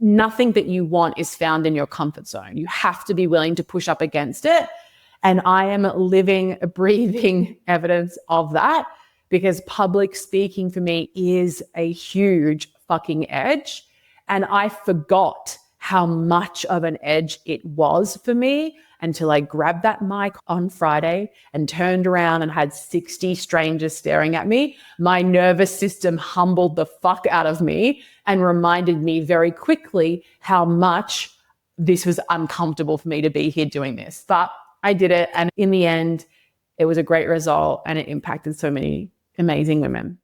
nothing that you want is found in your comfort zone. You have to be willing to push up against it. And I am living, breathing evidence of that, because public speaking for me is a huge fucking edge. And I forgot how much of an edge it was for me until I grabbed that mic on Friday and turned around and had 60 strangers staring at me. My nervous system humbled the fuck out of me and reminded me very quickly how much this was uncomfortable for me to be here doing this. But I did it. And in the end, it was a great result and it impacted so many amazing women.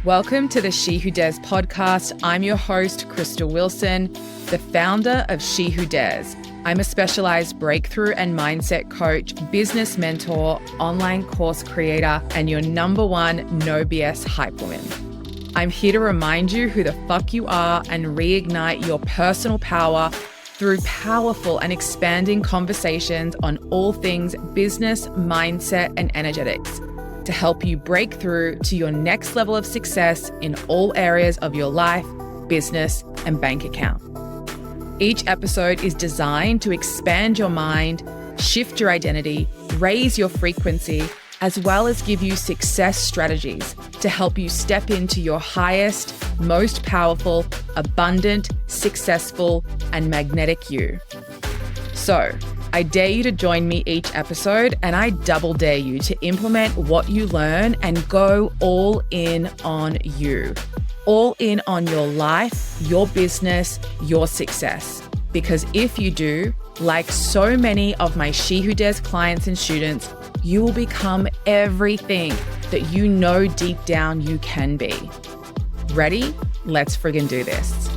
Welcome to the She Who Dares podcast. I'm your host, Krystal Wilson, the founder of She Who Dares. I'm a specialized breakthrough and mindset coach, business mentor, online course creator, and your number one no BS hype woman. I'm here to remind you who the fuck you are and reignite your personal power through powerful and expanding conversations on all things business, mindset, and energetics, to help you break through to your next level of success in all areas of your life, business, and bank account. Each episode is designed to expand your mind, shift your identity, raise your frequency, as well as give you success strategies to help you step into your highest, most powerful, abundant, successful, and magnetic you. So, I dare you to join me each episode, and I double dare you to implement what you learn and go all in on you. All in on your life, your business, your success. Because if you do, like so many of my She Who Dares clients and students, you will become everything that you know deep down you can be. Ready? Let's friggin' do this.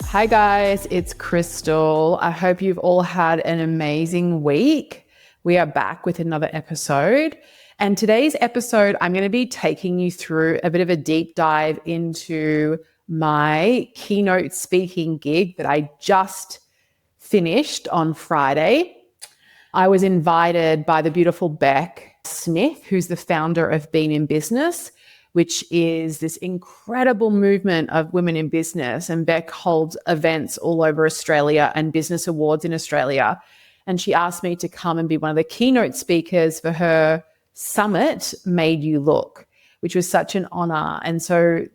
Hi guys, it's Krystal. I hope you've all had an amazing week. We are back with another episode. And today's episode, I'm going to be taking you through a bit of a deep dive into my keynote speaking gig that I just finished on Friday. I was invited by the beautiful Beck Smith, who's the founder of Being in Business, which is this incredible movement of women in business. And Beck holds events all over Australia and business awards in Australia. And she asked me to come and be one of the keynote speakers for her summit, Made You Look, which was such an honor. And so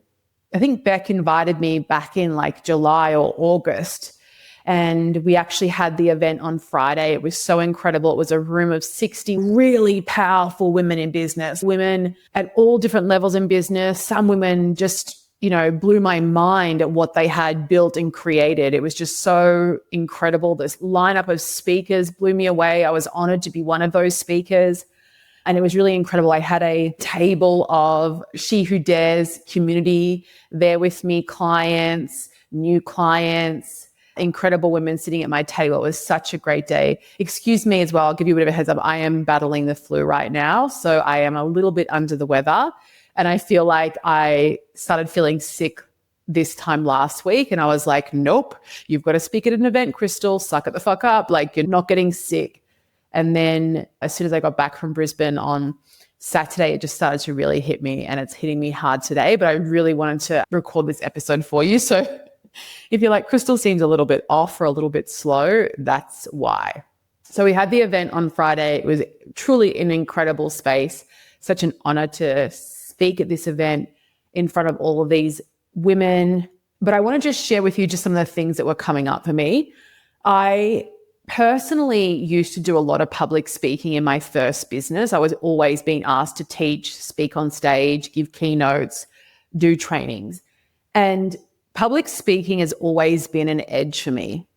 I think Beck invited me back in like July or August. And we actually had the event on Friday. It was so incredible. It was a room of 60 really powerful women in business, women at all different levels in business. Some women just, blew my mind at what they had built and created. It was just so incredible. This lineup of speakers blew me away. I was honored to be one of those speakers. And it was really incredible. I had a table of She Who Dares community there with me, clients, new clients, incredible women sitting at my table. It was such a great day. Excuse me as well. I'll give you a bit of a heads up. I am battling the flu right now. So I am a little bit under the weather. And I feel like I started feeling sick this time last week. And I was like, nope, you've got to speak at an event, Krystal. Suck it the fuck up. Like, you're not getting sick. And then as soon as I got back from Brisbane on Saturday, it just started to really hit me. And it's hitting me hard today. But I really wanted to record this episode for you. So if you're like, Krystal seems a little bit off or a little bit slow, that's why. So we had the event on Friday. It was truly an incredible space. Such an honor to speak at this event in front of all of these women. But I want to just share with you just some of the things that were coming up for me. I personally used to do a lot of public speaking in my first business. I was always being asked to teach, speak on stage, give keynotes, do trainings. And public speaking has always been an edge for me.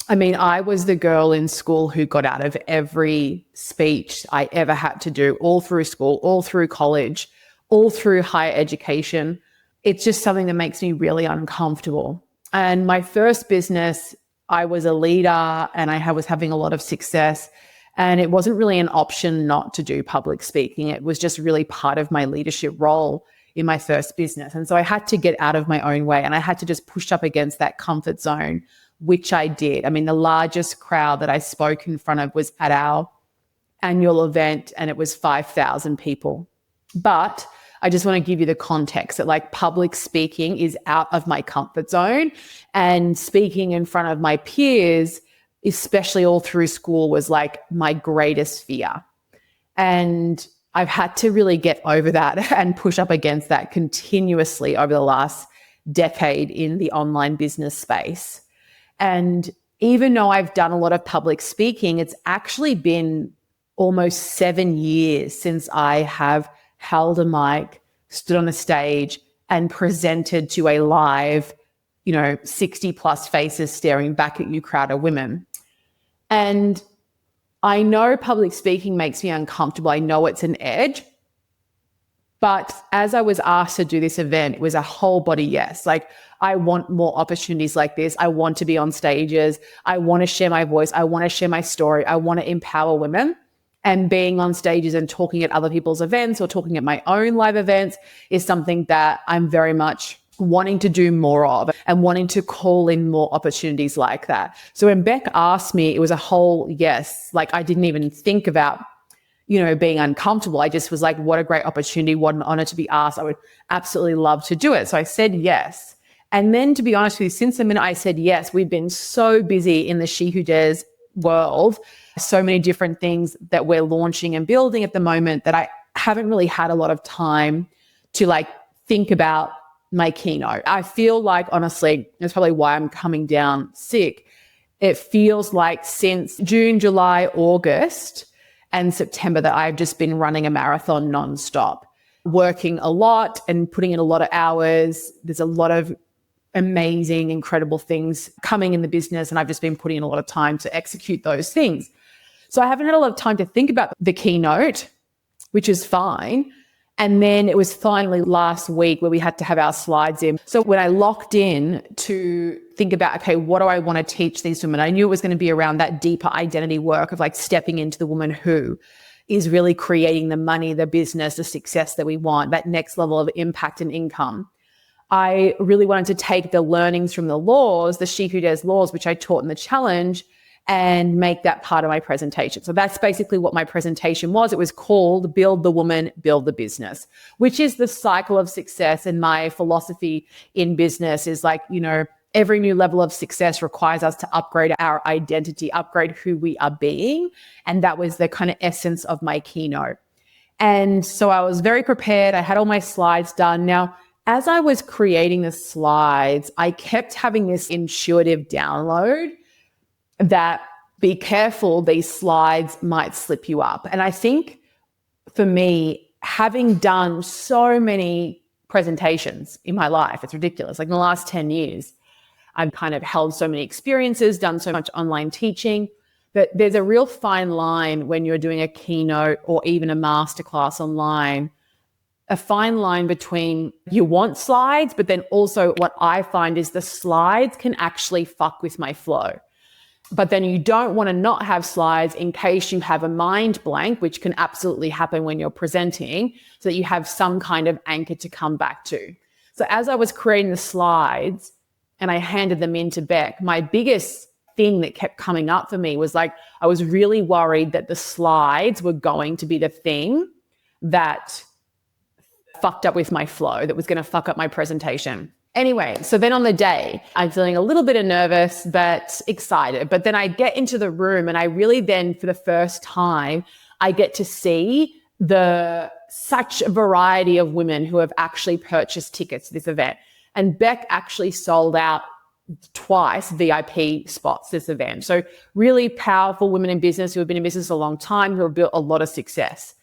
I mean, I was the girl in school who got out of every speech I ever had to do, all through school, all through college, all through higher education. It's just something that makes me really uncomfortable. And my first business, I was a leader and I was having a lot of success. And it wasn't really an option not to do public speaking. It was just really part of my leadership role in my first business. And so I had to get out of my own way and I had to just push up against that comfort zone, which I did. I mean, the largest crowd that I spoke in front of was at our annual event and it was 5,000 people. But I just want to give you the context that like public speaking is out of my comfort zone, and speaking in front of my peers, especially all through school, was like my greatest fear. And I've had to really get over that and push up against that continuously over the last decade in the online business space. And even though I've done a lot of public speaking, it's actually been almost 7 years since I have held a mic, stood on a stage and presented to a live, 60 plus faces staring back at you crowd of women. And I know public speaking makes me uncomfortable. I know it's an edge. But as I was asked to do this event, it was a whole body yes. Like, I want more opportunities like this. I want to be on stages. I want to share my voice. I want to share my story. I want to empower women. And being on stages and talking at other people's events or talking at my own live events is something that I'm very much wanting to do more of and wanting to call in more opportunities like that. So when Beck asked me, it was a whole yes. Like, I didn't even think about, being uncomfortable. I just was like, what a great opportunity. What an honor to be asked. I would absolutely love to do it. So I said yes. And then, to be honest with you, since the minute I said yes, we've been so busy in the She Who Dares world, so many different things that we're launching and building at the moment, that I haven't really had a lot of time to like think about my keynote. I feel like, honestly, that's probably why I'm coming down sick. It feels like since June, July, August and September that I've just been running a marathon nonstop, working a lot and putting in a lot of hours. There's a lot of amazing, incredible things coming in the business, and I've just been putting in a lot of time to execute those things. So I haven't had a lot of time to think about the keynote, which is fine. And then it was finally last week where we had to have our slides in. So when I locked in to think about, okay, what do I want to teach these women? I knew it was going to be around that deeper identity work of like stepping into the woman who is really creating the money, the business, the success that we want, that next level of impact and income. I really wanted to take the learnings from the laws, the She Who Dares laws, which I taught in the challenge, and make that part of my presentation. So that's basically what my presentation was. It was called Build the Woman, Build the Business, which is the cycle of success. And my philosophy in business is like, every new level of success requires us to upgrade our identity, upgrade who we are being. And that was the kind of essence of my keynote. And so I was very prepared. I had all my slides done. Now, as I was creating the slides, I kept having this intuitive download that be careful, these slides might slip you up. And I think for me, having done so many presentations in my life, it's ridiculous. Like in the last 10 years, I've kind of held so many experiences, done so much online teaching, that there's a real fine line when you're doing a keynote or even a masterclass online, a fine line between you want slides, but then also what I find is the slides can actually fuck with my flow. But then you don't want to not have slides in case you have a mind blank, which can absolutely happen when you're presenting, so that you have some kind of anchor to come back to. So as I was creating the slides and I handed them in to Beck, my biggest thing that kept coming up for me was like, I was really worried that the slides were going to be the thing that fucked up with my flow, that was going to fuck up my presentation. Anyway, so then on the day, I'm feeling a little bit nervous, but excited. But then I get into the room and I really then, for the first time, I get to see such a variety of women who have actually purchased tickets to this event. And Beck actually sold out twice VIP spots this event. So really powerful women in business who have been in business a long time, who have built a lot of success.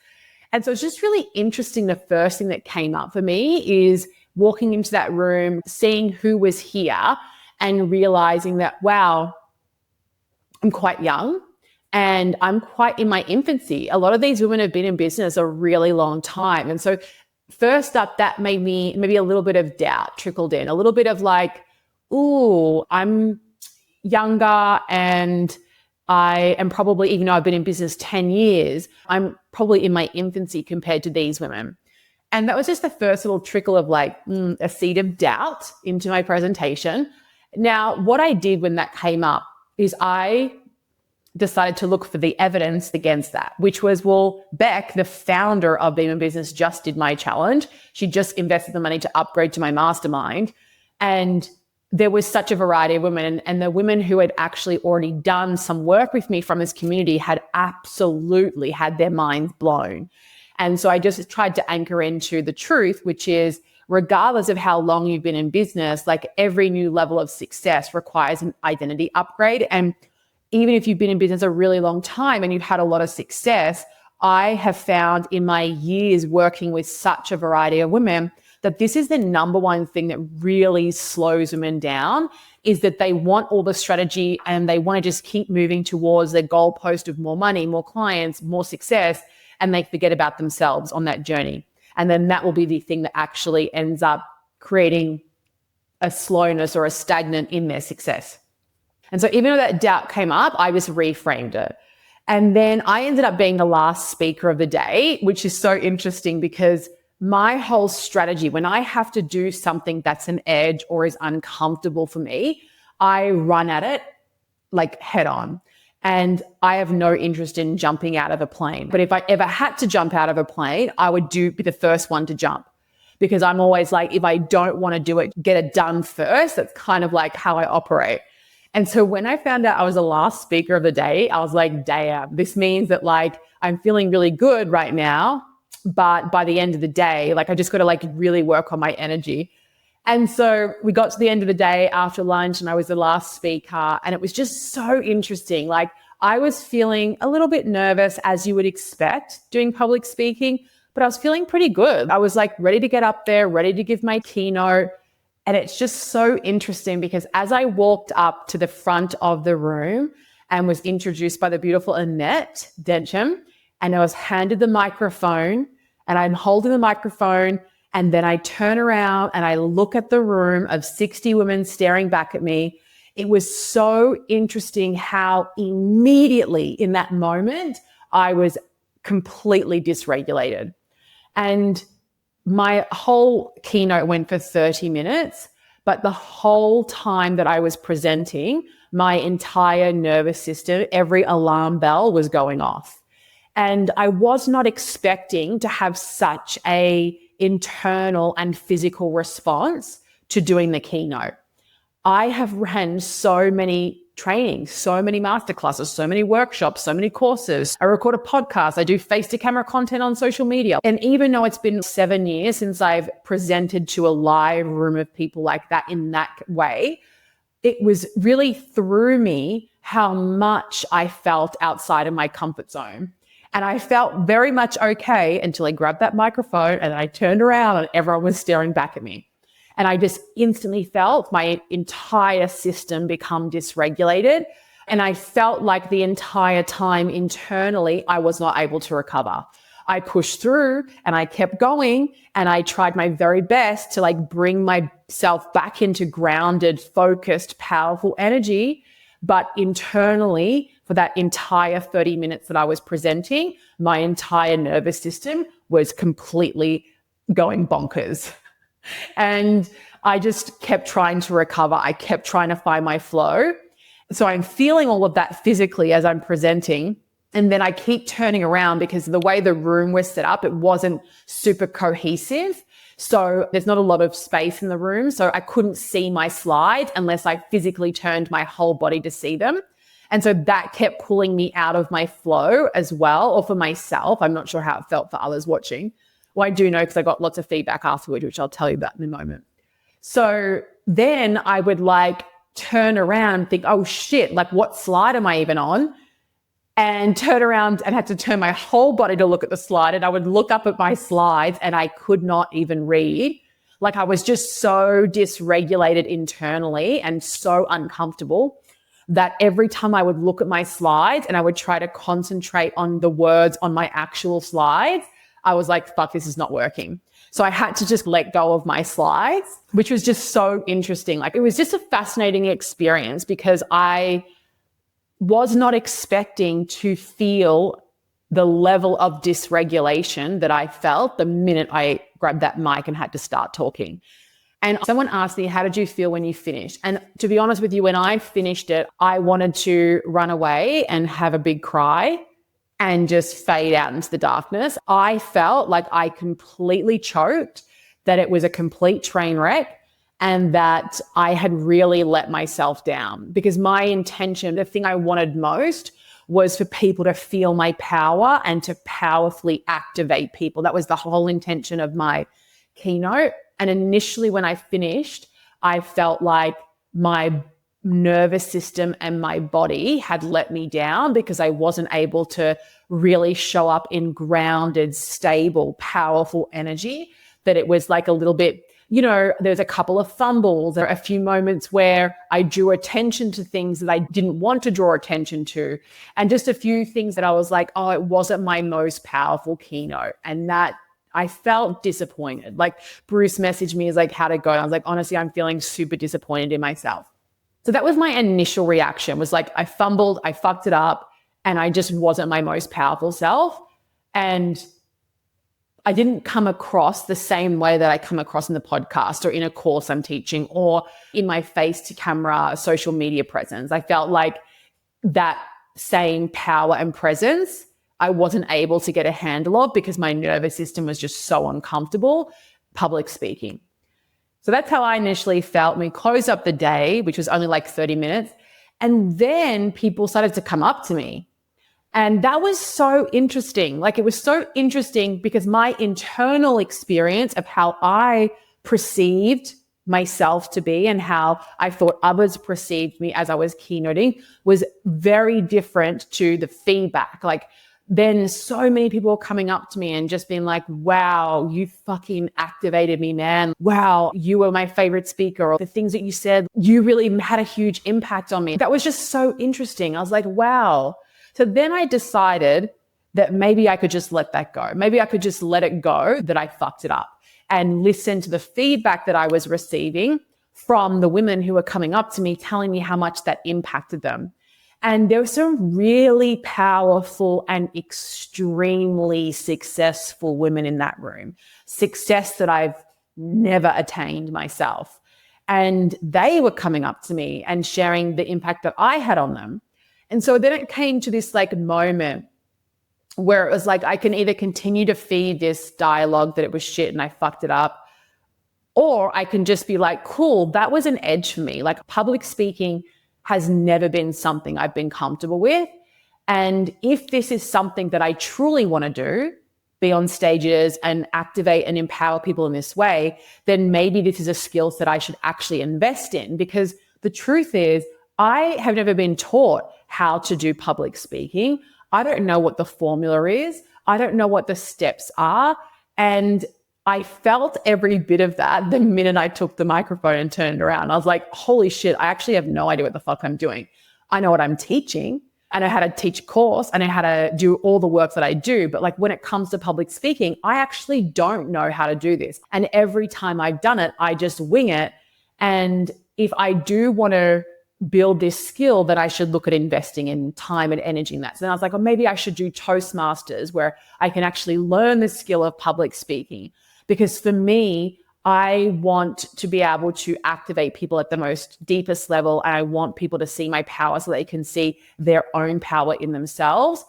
And so it's just really interesting. The first thing that came up for me is walking into that room, seeing who was here and realizing that, wow, I'm quite young and I'm quite in my infancy. A lot of these women have been in business a really long time. And so first up, that made me maybe a little bit of doubt trickled in, a little bit of like, ooh, I'm younger and I am probably, even though I've been in business 10 years, I'm probably in my infancy compared to these women. And that was just the first little trickle of like a seed of doubt into my presentation. Now, what I did when that came up is I decided to look for the evidence against that, which was, well, Beck, the founder of Beam in Business, just did my challenge. She just invested the money to upgrade to my mastermind. And there was such a variety of women. And the women who had actually already done some work with me from this community had absolutely had their minds blown. And so I just tried to anchor into the truth, which is regardless of how long you've been in business, like every new level of success requires an identity upgrade. And even if you've been in business a really long time and you've had a lot of success, I have found in my years working with such a variety of women that this is the number one thing that really slows women down, is that they want all the strategy and they want to just keep moving towards their goalpost of more money, more clients, more success, and they forget about themselves on that journey. And then that will be the thing that actually ends up creating a slowness or a stagnant in their success. And so even though that doubt came up, I just reframed it. And then I ended up being the last speaker of the day, which is so interesting because my whole strategy, when I have to do something that's an edge or is uncomfortable for me, I run at it like head on. And I have no interest in jumping out of a plane. But if I ever had to jump out of a plane, I would be the first one to jump, because I'm always like, if I don't want to do it, get it done first. That's kind of like how I operate. And so when I found out I was the last speaker of the day, I was like, damn, this means that like I'm feeling really good right now. But by the end of the day, like I just got to like really work on my energy. And so we got to the end of the day after lunch and I was the last speaker, and it was just so interesting. Like I was feeling a little bit nervous, as you would expect doing public speaking, but I was feeling pretty good. I was like ready to get up there, ready to give my keynote. And it's just so interesting because as I walked up to the front of the room and was introduced by the beautiful Annette Dencham, and I was handed the microphone and I'm holding the microphone, and then I turn around and I look at the room of 60 women staring back at me. It was so interesting how immediately in that moment I was completely dysregulated. And my whole keynote went for 30 minutes, but the whole time that I was presenting, my entire nervous system, every alarm bell was going off. And I was not expecting to have such a internal and physical response to doing the keynote. I have ran so many trainings, so many masterclasses, so many workshops, so many courses. I record a podcast. I do face-to-camera content on social media. And even though it's been 7 years since I've presented to a live room of people like that in that way, it was really through me how much I felt outside of my comfort zone. And I felt very much okay until I grabbed that microphone and I turned around and everyone was staring back at me. And I just instantly felt my entire system become dysregulated. And I felt like the entire time internally, I was not able to recover. I pushed through and I kept going and I tried my very best to like bring myself back into grounded, focused, powerful energy. But internally, for that entire 30 minutes that I was presenting, my entire nervous system was completely going bonkers. And I just kept trying to recover. I kept trying to find my flow. So I'm feeling all of that physically as I'm presenting. And then I keep turning around because the way the room was set up, it wasn't super cohesive. So there's not a lot of space in the room. So I couldn't see my slides unless I physically turned my whole body to see them. And so that kept pulling me out of my flow as well, or for myself. I'm not sure how it felt for others watching. Well, I do know because I got lots of feedback afterward, which I'll tell you about in a moment. So then I would like turn around and think, oh shit, like what slide am I even on? And turn around and had to turn my whole body to look at the slide. And I would look up at my slides and I could not even read. Like I was just so dysregulated internally and so uncomfortable that every time I would look at my slides and I would try to concentrate on the words on my actual slides, I was like, fuck, this is not working. So I had to just let go of my slides, which was just so interesting. Like it was just a fascinating experience because I was not expecting to feel the level of dysregulation that I felt the minute I grabbed that mic and had to start talking. And someone asked me, how did you feel when you finished? And to be honest with you, when I finished it, I wanted to run away and have a big cry and just fade out into the darkness. I felt like I completely choked, that it was a complete train wreck, and that I had really let myself down, because my intention, the thing I wanted most, was for people to feel my power and to powerfully activate people. That was the whole intention of my keynote. And initially when I finished, I felt like my nervous system and my body had let me down because I wasn't able to really show up in grounded, stable, powerful energy. That it was like a little bit, there's a couple of fumbles. There are a few moments where I drew attention to things that I didn't want to draw attention to. And just a few things that I was like, oh, it wasn't my most powerful keynote. And that I felt disappointed. Like Bruce messaged me, is like, how'd it go? And I was like, honestly, I'm feeling super disappointed in myself. So that was my initial reaction, was like, I fumbled, I fucked it up, and I just wasn't my most powerful self. And I didn't come across the same way that I come across in the podcast or in a course I'm teaching or in my face to camera social media presence. I felt like that same power and presence I wasn't able to get a handle of because my nervous system was just so uncomfortable public speaking. So that's how I initially felt. We closed up the day, which was only like 30 minutes. And then people started to come up to me. And that was so interesting. Like, it was so interesting because my internal experience of how I perceived myself to be and how I thought others perceived me as I was keynoting was very different to the feedback. Like, then so many people were coming up to me and just being like, wow, you fucking activated me, man. Wow, you were my favorite speaker. Or the things that you said, you really had a huge impact on me. That was just so interesting. I was like, wow. So then I decided that maybe I could just let that go. Maybe I could just let it go that I fucked it up and listen to the feedback that I was receiving from the women who were coming up to me, telling me how much that impacted them. And there were some really powerful and extremely successful women in that room, success that I've never attained myself. And they were coming up to me and sharing the impact that I had on them. And so then it came to this like moment where it was like, I can either continue to feed this dialogue that it was shit and I fucked it up, or I can just be like, cool, that was an edge for me. Like, public speaking has never been something I've been comfortable with. And if this is something that I truly want to do, be on stages and activate and empower people in this way, then maybe this is a skill set I should actually invest in. Because the truth is, I have never been taught how to do public speaking. I don't know what the formula is. I don't know what the steps are. And I felt every bit of that the minute I took the microphone and turned around. I was like, holy shit, I actually have no idea what the fuck I'm doing. I know what I'm teaching. I know how to teach a course. I know how to do all the work that I do. But like, when it comes to public speaking, I actually don't know how to do this. And every time I've done it, I just wing it. And if I do want to build this skill, then I should look at investing in time and energy in that. So then I was like, well, maybe I should do Toastmasters where I can actually learn the skill of public speaking. Because for me, I want to be able to activate people at the most deepest level. And I want people to see my power so they can see their own power in themselves.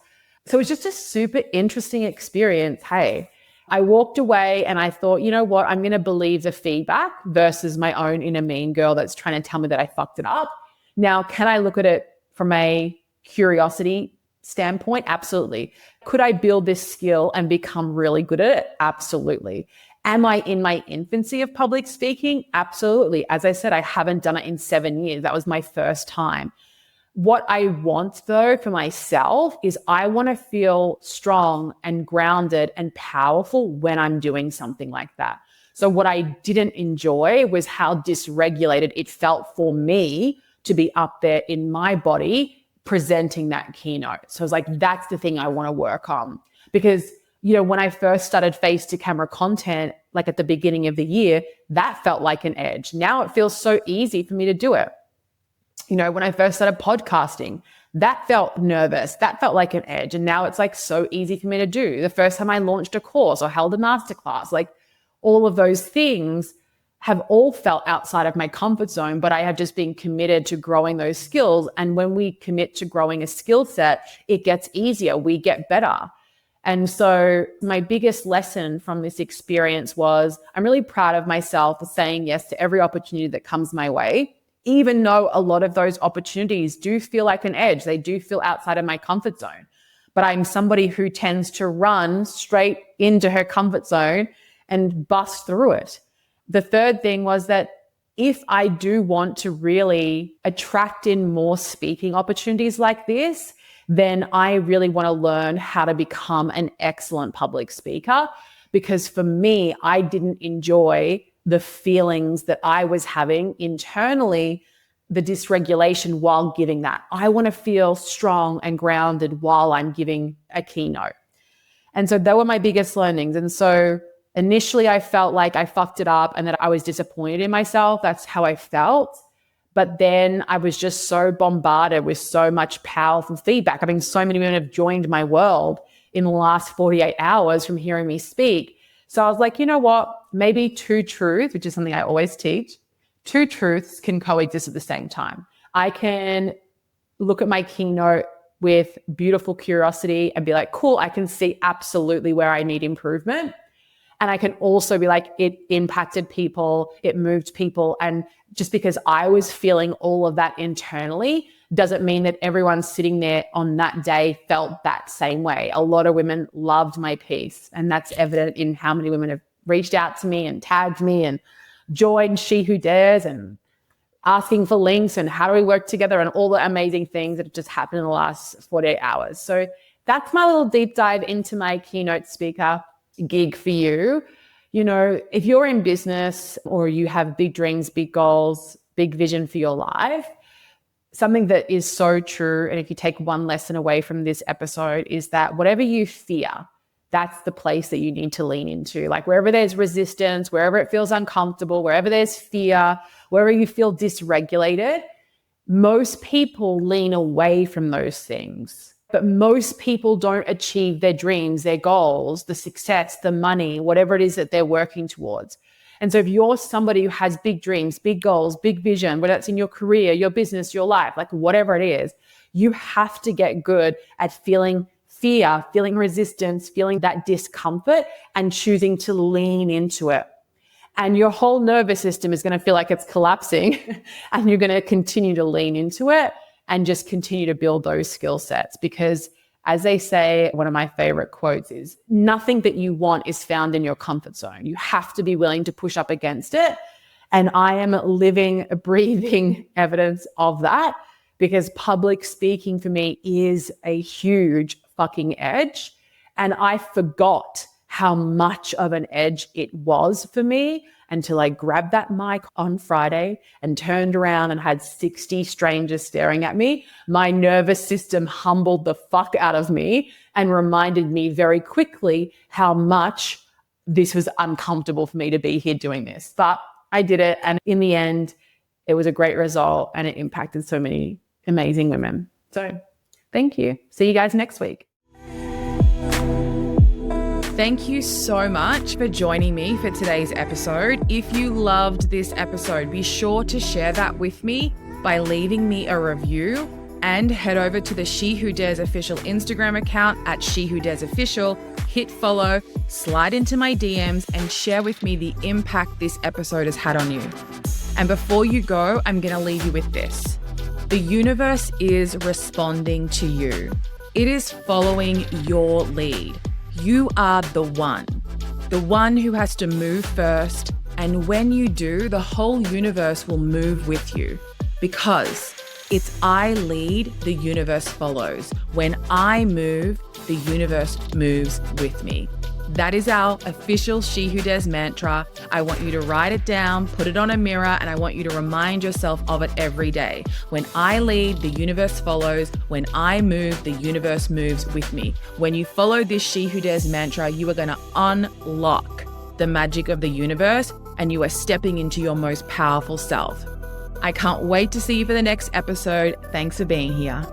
So it's just a super interesting experience. Hey, I walked away and I thought, you know what? I'm going to believe the feedback versus my own inner mean girl that's trying to tell me that I fucked it up. Now, can I look at it from a curiosity standpoint? Absolutely. Could I build this skill and become really good at it? Absolutely. Am I in my infancy of public speaking? Absolutely. As I said, I haven't done it in 7 years. That was my first time. What I want, though, for myself is I want to feel strong and grounded and powerful when I'm doing something like that. So what I didn't enjoy was how dysregulated it felt for me to be up there in my body presenting that keynote. So I was like, that's the thing I want to work on. Because, you know, when I first started face to camera content, like at the beginning of the year, that felt like an edge. Now it feels so easy for me to do it. When I first started podcasting, that felt nervous. That felt like an edge. And now it's like so easy for me to do. The first time I launched a course or held a masterclass, like all of those things have all felt outside of my comfort zone, but I have just been committed to growing those skills. And when we commit to growing a skill set, it gets easier. We get better. And so my biggest lesson from this experience was I'm really proud of myself for saying yes to every opportunity that comes my way, even though a lot of those opportunities do feel like an edge. They do feel outside of my comfort zone. But I'm somebody who tends to run straight into her comfort zone and bust through it. The third thing was that if I do want to really attract in more speaking opportunities like this, then I really want to learn how to become an excellent public speaker. Because for me, I didn't enjoy the feelings that I was having internally, the dysregulation while giving that. I want to feel strong and grounded while I'm giving a keynote. And so they were my biggest learnings. And so initially I felt like I fucked it up and that I was disappointed in myself. That's how I felt. But then I was just so bombarded with so much powerful feedback. I mean, so many women have joined my world in the last 48 hours from hearing me speak. So I was like, you know what? Maybe two truths, which is something I always teach, two truths can coexist at the same time. I can look at my keynote with beautiful curiosity and be like, cool, I can see absolutely where I need improvement. And I can also be like, it impacted people, it moved people. And just because I was feeling all of that internally doesn't mean that everyone sitting there on that day felt that same way. A lot of women loved my piece. And that's evident in how many women have reached out to me and tagged me and joined She Who Dares and asking for links and how do we work together and all the amazing things that have just happened in the last 48 hours. So that's my little deep dive into my keynote speaker gig for you. If you're in business or you have big dreams, big goals, big vision for your life, something that is so true, and if you take one lesson away from this episode, is that whatever you fear, that's the place that you need to lean into. Like wherever there's resistance, wherever it feels uncomfortable, wherever there's fear, wherever you feel dysregulated, most people lean away from those things. But most people don't achieve their dreams, their goals, the success, the money, whatever it is that they're working towards. And so if you're somebody who has big dreams, big goals, big vision, whether that's in your career, your business, your life, like whatever it is, you have to get good at feeling fear, feeling resistance, feeling that discomfort and choosing to lean into it. And your whole nervous system is going to feel like it's collapsing and you're going to continue to lean into it and just continue to build those skill sets. Because as they say, one of my favorite quotes is, nothing that you want is found in your comfort zone. You have to be willing to push up against it. And I am living, breathing evidence of that, because public speaking for me is a huge fucking edge. And I forgot how much of an edge it was for me until I grabbed that mic on Friday and turned around and had 60 strangers staring at me. My nervous system humbled the fuck out of me and reminded me very quickly how much this was uncomfortable for me to be here doing this. But I did it. And in the end, it was a great result and it impacted so many amazing women. So thank you. See you guys next week. Thank you so much for joining me for today's episode. If you loved this episode, be sure to share that with me by leaving me a review, and head over to the She Who Dares official Instagram account at She Who Dares Official, hit follow, slide into my DMs and share with me the impact this episode has had on you. And before you go, I'm going to leave you with this. The universe is responding to you. It is following your lead. You are the one who has to move first. And when you do, the whole universe will move with you, because it's I lead, the universe follows. When I move, the universe moves with me. That is our official She Who Dares mantra. I want you to write it down, put it on a mirror, and I want you to remind yourself of it every day. When I lead, the universe follows. When I move, the universe moves with me. When you follow this She Who Dares mantra, you are going to unlock the magic of the universe and you are stepping into your most powerful self. I can't wait to see you for the next episode. Thanks for being here.